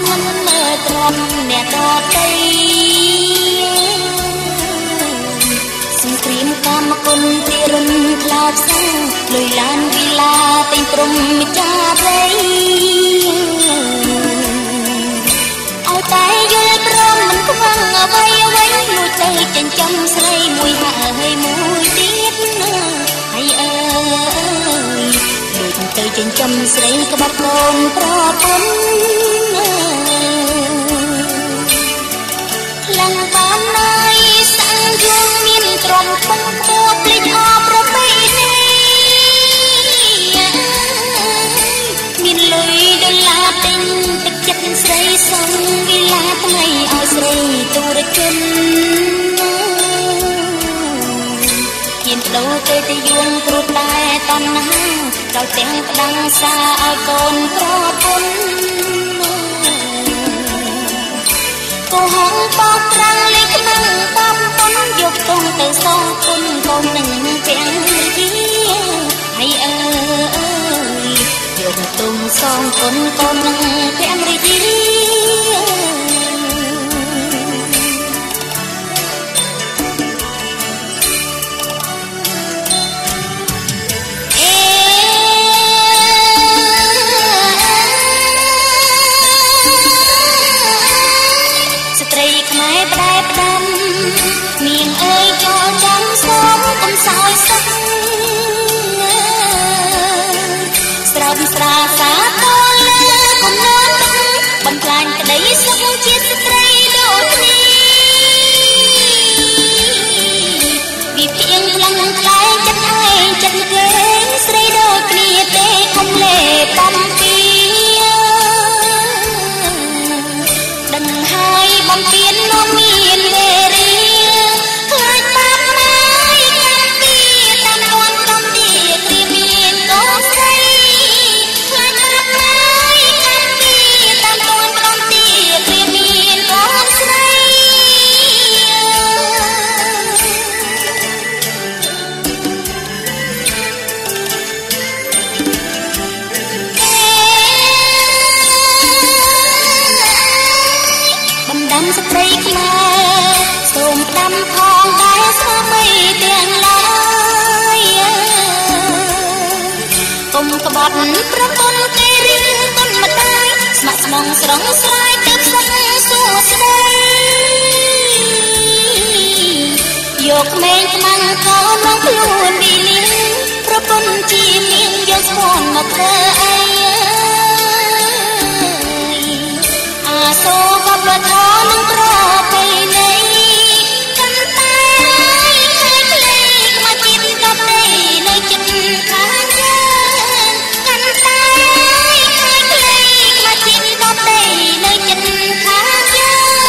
មិនមើលទ្រាំអ្នកដទៃសង្គ្រាមកម្មគុណទីរុនខ្លោចសាំងលុយឡានវិឡាតែងព្រំម្ចាស់ព្រៃឲ្យតែយល់ព្រមមិនខ្វងអ្វីអ្វីលួចទៅចិញ្ចឹមស្រីមួយហើយមួយទៀតហើយអើយលួចទៅចិញ្ចឹមស្រីក្បត់កូនប្រពន្ធខ្លាំងបានហើយសាំងយងមានទ្រាំបំពោភ្លេចអបប្របីនេះមានលុយដុល្លារទិញទឹកចិត្តស្រីសុំវិឡាថ្មីឲ្យស្រីទូរជនហ៊ានដូរទៅទីយួនព្រោះតែតណ្ហាដល់ទាំងក្តាំងសាឲ្យកូនប្រពន្ធកុហកបោកត្រាំងលេខក្នុងបំពុនយកកូនទៅសងគុណកូននឹងទាំងវិហើយអើយយកទុំសងគុណកូននឹងទាំងរិទ្យានាងអើយចូលចាំសូមកុំសោយសឹកស្រោបស្រាសាតលើកុំនន់បំផ្លាញក្តីសុខជាស្ត្រីដូចគ្នាវិភៀងខ្លាំងខ្លាយចិត្តឯងចិត្តគេស្រីដូចគ្នាទេកុំលេបំពីដឹងហើយបំពេញនោះមានលេរីស្ត្រីខ្មែរសូមដាំផងដែរស្វាមីទាំងឡាយកុំក្បត់ប្រពន្ធគេរៀងគុណម្ដាយស្ម័គ្រស្មងស្រងស្រាយទៅផ្សឹងសួស្ដីយកក្មេងខ្មាំងកូនមកខ្លួនពីលៀងប្រពន្ធជានាងយកស្មន់មកធ្វើអីអាសូរវប្បធម៌នឹងប្រពៃណីកាន់តែខ្លែងខ្លែងមកជាតិកប់ដីនៅចិត្តខាងយើងកាន់តែខ្លែងខ្លែងមកជាតិកប់ដីនៅចិត្តខាងយើង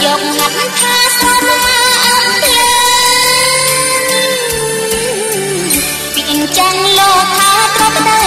យកហាត់ថាសូមអត់ភ្លើពីអញ្ចឹងលោកថាត្រប់ទៅ